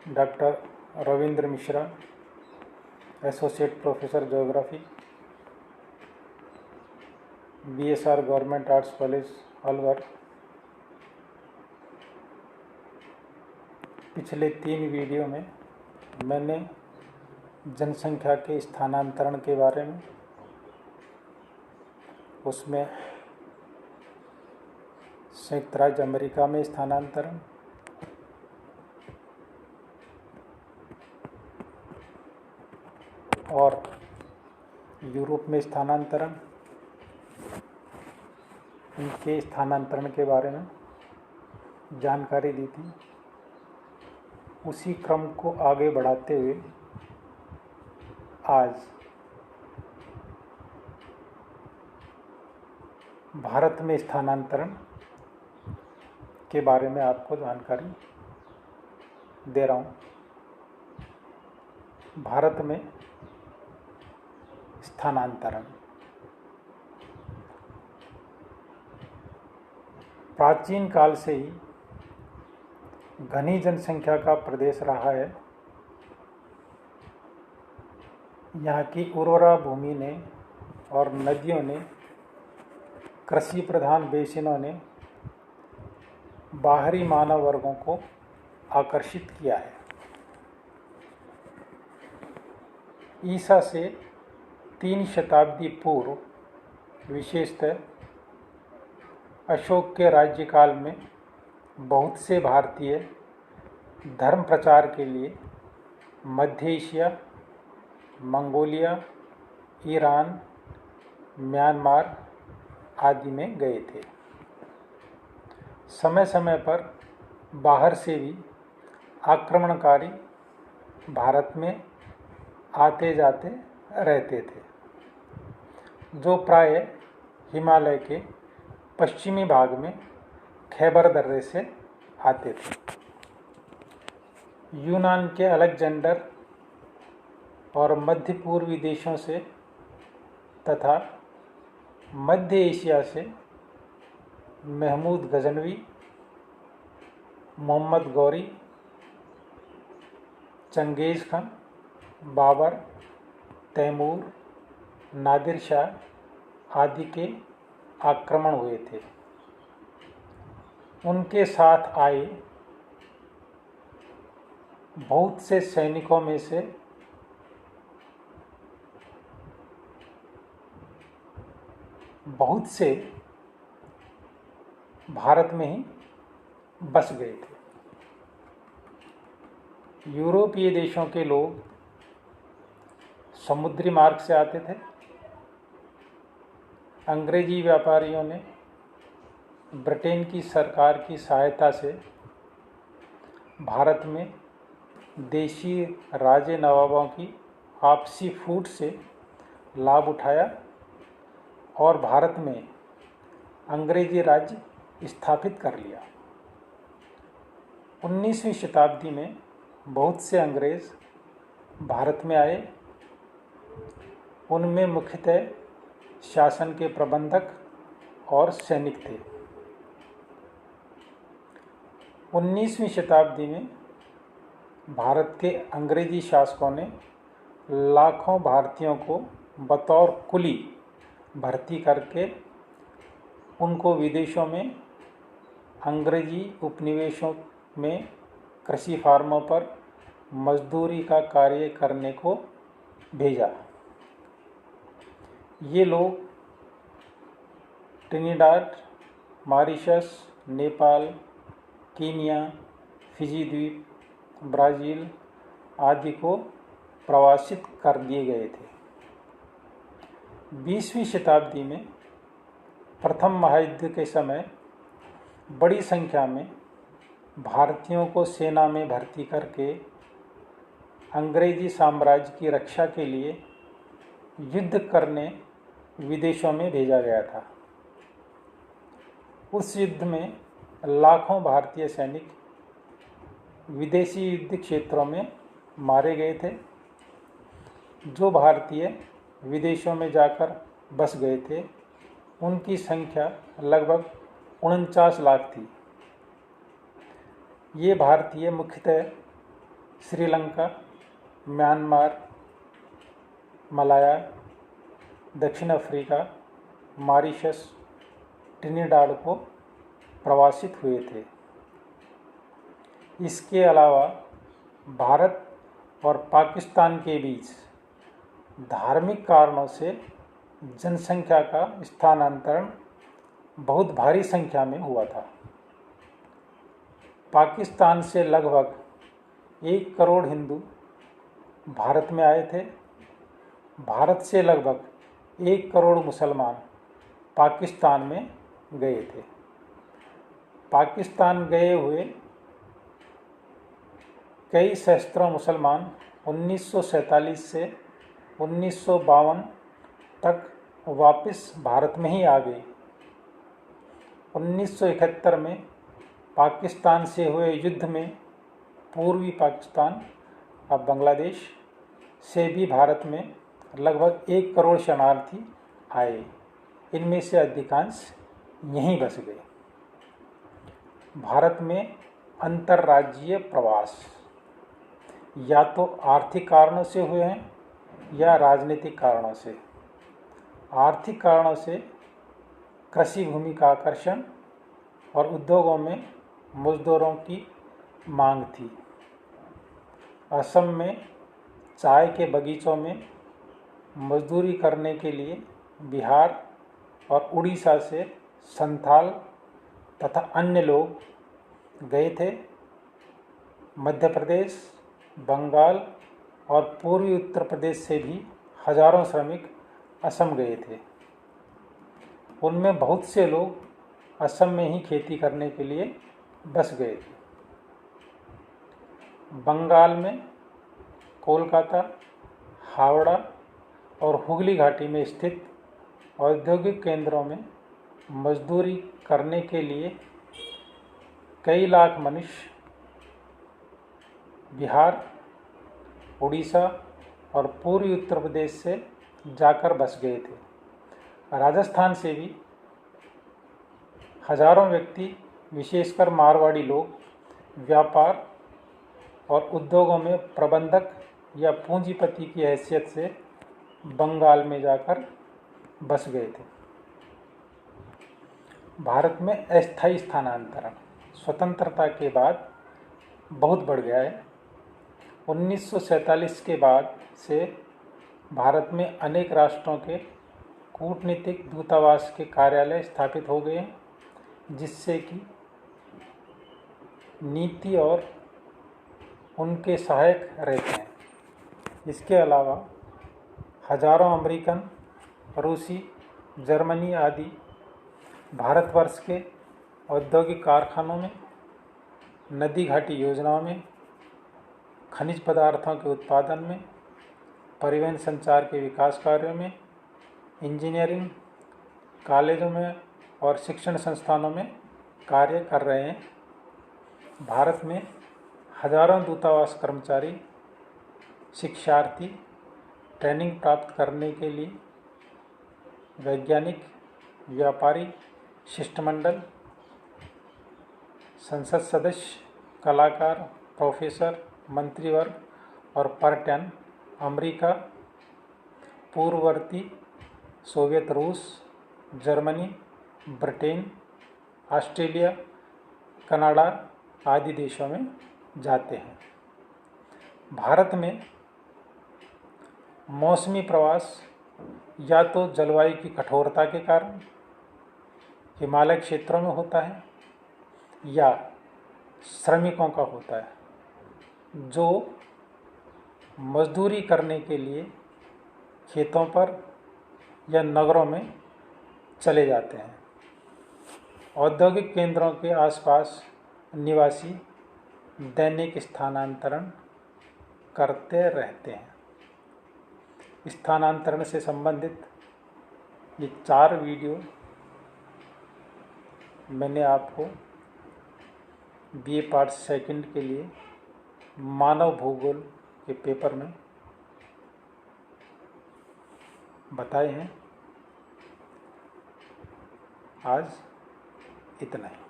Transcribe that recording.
Doctor Ravindra Mishra, associate professor geography, BSR government arts college Alwar. पिछले 3 video में मैंने जनसंख्या के स्थानांतरण के बारे में, उसमें संयुक्त राज्य अमेरिका में स्थानांतरण, और यूरोप में स्थानांतरण, इनके स्थानांतरण के बारे में जानकारी दी थी। उसी क्रम को आगे बढ़ाते हुए आज भारत में स्थानांतरण के बारे में आपको जानकारी दे रहा हूँ। भारत में स्थानांतरण प्राचीन काल से ही घनी जनसंख्या का प्रदेश रहा है। यहाँ की उर्वरा भूमि ने और नदियों ने, कृषि प्रधान बेसिनों ने बाहरी मानव वर्गों को आकर्षित किया है। ईसा से 3 शताब्दी पूर्व, विशेषतः अशोक के राज्यकाल में, बहुत से भारतीय धर्म प्रचार के लिए मध्य एशिया, मंगोलिया, ईरान, म्यांमार आदि में गए थे। समय समय पर बाहर से भी आक्रमणकारी भारत में आते जाते रहते थे, जो प्रायः हिमालय के पश्चिमी भाग में खैबर दर्रे से आते थे। यूनान के अलेक्जेंडर और मध्य पूर्वी देशों से तथा मध्य एशिया से महमूद गजनवी, मोहम्मद गौरी, चंगेज़ खान, बाबर, तैमूर, नादिर शाह आदि के आक्रमण हुए थे। उनके साथ आए बहुत से सैनिकों में से बहुत से भारत में ही बस गए थे। यूरोपीय देशों के लोग समुद्री मार्ग से आते थे। अंग्रेजी व्यापारियों ने ब्रिटेन की सरकार की सहायता से भारत में देशी राजे नवाबों की आपसी फूट से लाभ उठाया और भारत में अंग्रेजी राज्य स्थापित कर लिया। 19वीं शताब्दी में बहुत से अंग्रेज भारत में आए। उनमें मुख्यतः शासन के प्रबंधक और सैनिक थे। 19वीं शताब्दी में भारत के अंग्रेजी शासकों ने लाखों भारतीयों को बतौर कुली भर्ती करके उनको विदेशों में अंग्रेजी उपनिवेशों में कृषि फार्मों पर मजदूरी का कार्य करने को भेजा। ये लोग Trinidad, Mauritius, Nepal, Kenya, Fiji द्वीप, ब्राज़ील आदि को प्रवासित कर दिए गए थे। 20वीं शताब्दी में प्रथम महायुद्ध के समय बड़ी संख्या में भारतीयों को सेना में भर्ती करके अंग्रेजी साम्राज्य की रक्षा के लिए युद्ध करने विदेशों में भेजा गया था। उस युद्ध में लाखों भारतीय सैनिक विदेशी युद्ध क्षेत्रों में मारे गए थे। जो भारतीय विदेशों में जाकर बस गए थे, उनकी संख्या लगभग 49 लाख थी। ये भारतीय मुख्यतः श्रीलंका, म्यांमार, मलाया, दक्षिण अफ्रीका, मॉरिशस, ट्रिनिडाड को प्रवासित हुए थे। इसके अलावा भारत और पाकिस्तान के बीच धार्मिक कारणों से जनसंख्या का स्थानांतरण बहुत भारी संख्या में हुआ था। पाकिस्तान से लगभग 1 करोड़ हिंदू भारत में आए थे। भारत से लगभग 1 करोड़ मुसलमान पाकिस्तान में गए थे। पाकिस्तान गए हुए कई सहस्त्रों मुसलमान 1947 से 1952 तक वापस भारत में ही आ गए। 1971 में पाकिस्तान से हुए युद्ध में पूर्वी पाकिस्तान, अब बांग्लादेश, से भी भारत में लगभग 1 करोड़ शरणार्थी आए। इनमें से अधिकांश यहीं बस गए। भारत में अंतर्राज्यीय प्रवास या तो आर्थिक कारणों से हुए हैं या राजनीतिक कारणों से। आर्थिक कारणों से कृषि भूमि का आकर्षण और उद्योगों में मजदूरों की मांग थी। असम में चाय के बगीचों में मजदूरी करने के लिए बिहार और उड़ीसा से संथाल तथा अन्य लोग गए थे। मध्य प्रदेश, बंगाल और पूर्वी उत्तर प्रदेश से भी हजारों श्रमिक असम गए थे। उनमें बहुत से लोग असम में ही खेती करने के लिए बस गए थे। बंगाल में कोलकाता, हावड़ा और हुगली घाटी में स्थित औद्योगिक केंद्रों में मजदूरी करने के लिए कई लाख मनुष्य बिहार, उड़ीसा और पूर्वी उत्तर प्रदेश से जाकर बस गए थे। राजस्थान से भी हजारों व्यक्ति, विशेषकर मारवाड़ी लोग, व्यापार और उद्योगों में प्रबंधक या पूंजीपति की हैसियत से बंगाल में जाकर बस गए थे। भारत में अस्थायी स्थानांतरण स्वतंत्रता के बाद बहुत बढ़ गया है। 1947 के बाद से भारत में अनेक राष्ट्रों के कूटनीतिक दूतावास के कार्यालय स्थापित हो गए हैं, जिससे कि नीति और उनके सहायक रहते हैं। इसके अलावा हजारों अमेरिकन, रूसी, जर्मनी आदि भारतवर्ष के औद्योगिक कारखानों में, नदी घाटी योजनाओं में, खनिज पदार्थों के उत्पादन में, परिवहन संचार के विकास कार्यों में, इंजीनियरिंग कॉलेजों में और शिक्षण संस्थानों में कार्य कर रहे हैं। भारत में हजारों दूतावास कर्मचारी, शिक्षार्थी ट्रेनिंग प्राप्त करने के लिए वैज्ञानिक, व्यापारी, शिष्टमंडल, संसद सदस्य, कलाकार, प्रोफेसर, मंत्रीवर्ग और पर्यटन अमेरिका, पूर्ववर्ती सोवियत रूस, जर्मनी, ब्रिटेन, ऑस्ट्रेलिया, कनाडा आदि देशों में जाते हैं। भारत में मौसमी प्रवास या तो जलवायु की कठोरता के कारण हिमालय क्षेत्रों में होता है या श्रमिकों का होता है, जो मजदूरी करने के लिए खेतों पर या नगरों में चले जाते हैं। औद्योगिक केंद्रों के आसपास निवासी दैनिक स्थानांतरण करते रहते हैं। स्थानांतरण से संबंधित ये 4 वीडियो मैंने आपको BA पार्ट सेकंड के लिए मानव भूगोल के पेपर में बताए हैं। आज इतना ही।